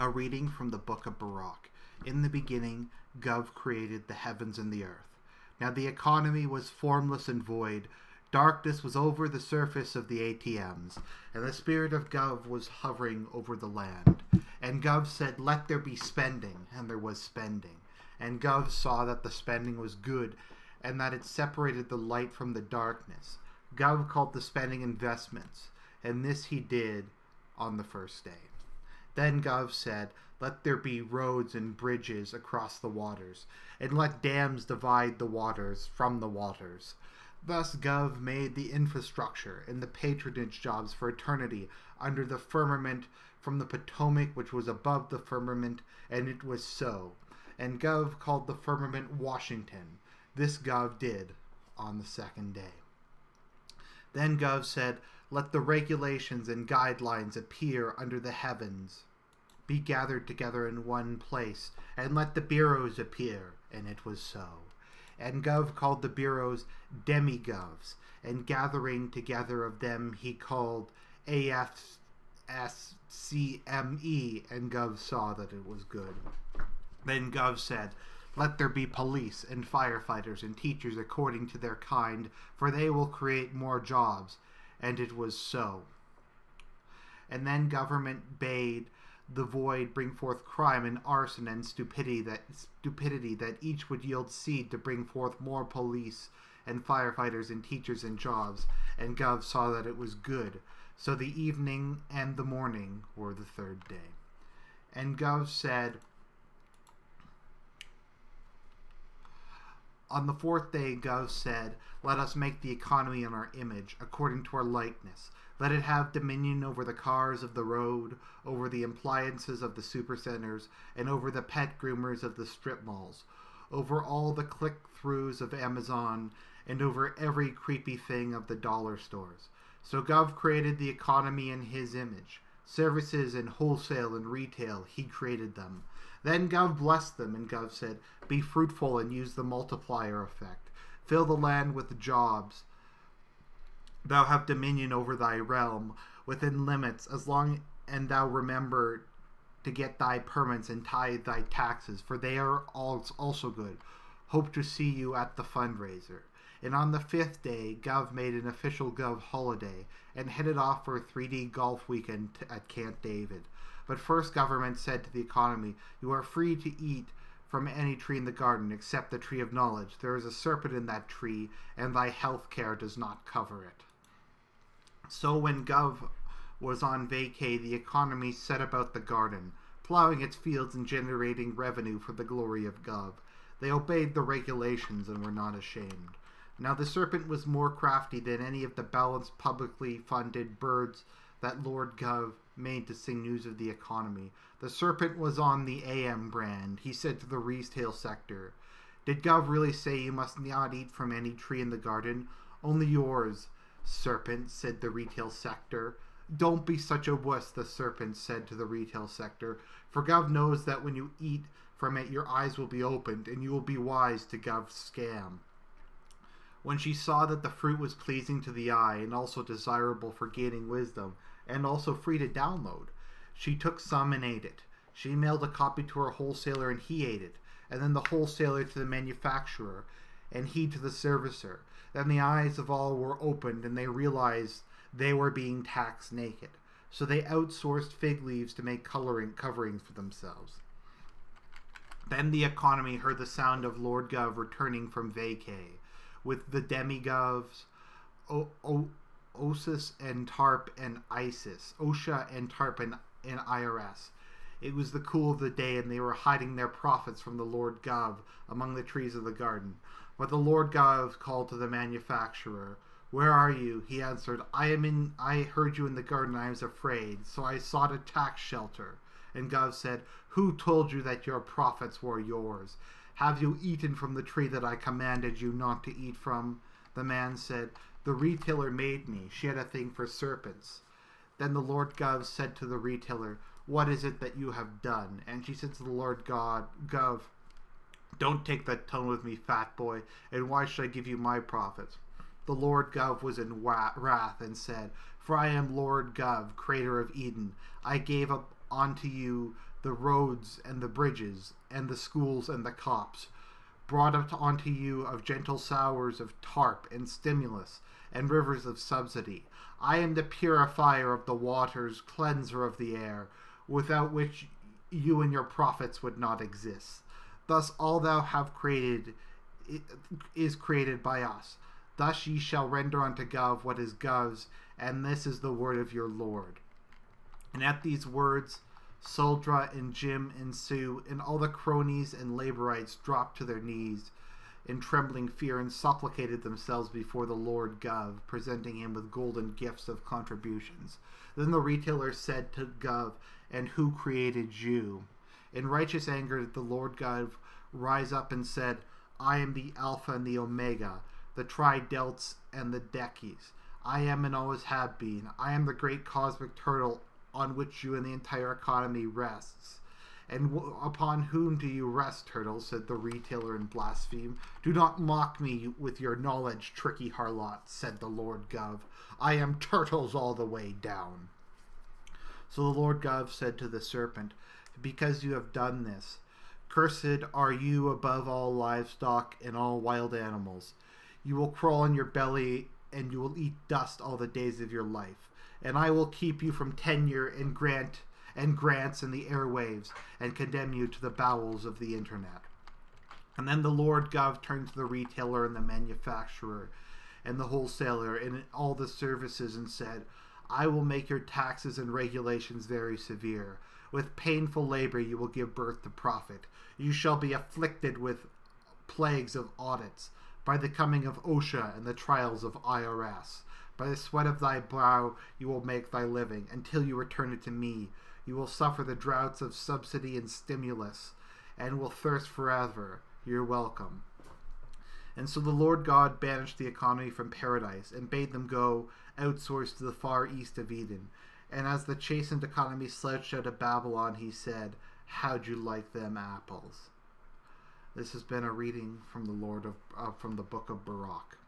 A reading from the Book of Baruch. In the beginning, Gov created the heavens and the earth. Now the economy was formless and void. Darkness was over the surface of the ATMs, and the spirit of Gov was hovering over the land. And Gov said, "Let there be spending," and there was spending. And Gov saw that the spending was good, and that it separated the light from the darkness. Gov called the spending investments, and this he did on the first day. Then Gov said, "Let there be roads and bridges across the waters, and let dams divide the waters from the waters." Thus Gov made the infrastructure and the patronage jobs for eternity under the firmament from the Potomac which was above the firmament, and it was so. And Gov called the firmament Washington. This Gov did on the second day. Then Gov said, "Let the regulations and guidelines appear under the heavens, be gathered together in one place, and let the bureaus appear," and it was so. And Gov called the bureaus demigovs, and gathering together of them he called AFSCME, and Gov saw that it was good. Then Gov said, "Let there be police and firefighters and teachers according to their kind, for they will create more jobs," and it was so. And then government bade the void bring forth crime and arson and stupidity that each would yield seed to bring forth more police and firefighters and teachers and jobs, and Gov saw that it was good. So the evening and the morning were the third day. And Gov said, on the fourth day, Gov said, "Let us make the economy in our image, according to our likeness. Let it have dominion over the cars of the road, over the appliances of the supercenters, and over the pet groomers of the strip malls, over all the click-throughs of Amazon, and over every creepy thing of the dollar stores." So Gov created the economy in his image. Services and wholesale and retail, he created them. Then Gov blessed them, and Gov said, "Be fruitful and use the multiplier effect. Fill the land with jobs. Thou have dominion over thy realm within limits, as long and thou remember to get thy permits and tithe thy taxes, for they are also good. Hope to see you at the fundraiser." And on the fifth day, Gov made an official Gov holiday and headed off for a 3D golf weekend at Camp David. But first government said to the economy, "You are free to eat from any tree in the garden except the tree of knowledge. There is a serpent in that tree, and thy health care does not cover it." So when Gov was on vacay, the economy set about the garden, plowing its fields and generating revenue for the glory of Gov. They obeyed the regulations and were not ashamed. Now the serpent was more crafty than any of the balanced publicly funded birds that Lord Gov made to sing news of the economy. The serpent was on the AM brand. He said to the retail sector, "Did Gov really say you must not eat from any tree in the garden? Only yours, serpent," said the retail sector. "Don't be such a wuss," the serpent said to the retail sector, "for Gov knows that when you eat from it your eyes will be opened, and you will be wise to Gov's scam." When she saw that the fruit was pleasing to the eye and also desirable for gaining wisdom and also free to download, she took some and ate it. She mailed a copy to her wholesaler and he ate it, and then the wholesaler to the manufacturer and he to the servicer. Then the eyes of all were opened and they realized they were being taxed naked. So they outsourced fig leaves to make coverings for themselves. Then the economy heard the sound of Lord Gov returning from vacay, with the demigovs, OSIS and TARP and ISIS, OSHA and TARP and IRS. It was the cool of the day, and they were hiding their profits from the Lord Gov among the trees of the garden. But the Lord Gov called to the manufacturer. "Where are you?" He answered, I heard you in the garden. I was afraid, so I sought a tax shelter." And Gov said, "Who told you that your profits were yours? Have you eaten from the tree that I commanded you not to eat from?" The man said, "The retailer made me. She had a thing for serpents." Then the Lord Gov said to the retailer, "What is it that you have done?" And she said to the Lord Gov, "Don't take that tone with me, fat boy, and why should I give you my profits?" The Lord Gov was in wrath and said, "For I am Lord Gov, creator of Eden. I gave up onto you the roads and the bridges and the schools and the cops, brought up onto you of gentle showers of tarp and stimulus and rivers of subsidy. I am the purifier of the waters, cleanser of the air, without which you and your prophets would not exist. Thus all thou have created is created by us. Thus ye shall render unto Gov what is Gov's, and this is the word of your Lord. And at these words, Suldra and Jim and Sue and all the cronies and laborites dropped to their knees in trembling fear and supplicated themselves before the Lord Gov, presenting him with golden gifts of contributions. Then the retailer said to Gov, and who created you? In righteous anger did the Lord Gov rise up and said, I am the Alpha and the Omega, the Tridelts and the Decis. I am and always have been. I am the great cosmic turtle on which you and the entire economy rests. And upon whom do you rest, turtle? Said the retailer in blaspheme. Do not mock me with your knowledge, tricky harlot, said the Lord Gov. I am turtles all the way down. So the Lord Gov said to the serpent, because you have done this, cursed are you above all livestock and all wild animals. You will crawl on your belly, and you will eat dust all the days of your life. And I will keep you from tenure and grants in the airwaves, and condemn you to the bowels of the internet. And then the Lord Gov turned to the retailer and the manufacturer and the wholesaler and all the services and said, I will make your taxes and regulations very severe. With painful labor you will give birth to profit. You shall be afflicted with plagues of audits, by the coming of OSHA and the trials of IRS. By the sweat of thy brow you will make thy living, until you return it to me. You will suffer the droughts of subsidy and stimulus, and will thirst forever. You're welcome. And so the Lord God banished the economy from paradise, and bade them go outsourced to the far east of Eden. And as the chastened economy slouched out of Babylon, he said, how'd you like them apples? This has been a reading from the book of Baruch.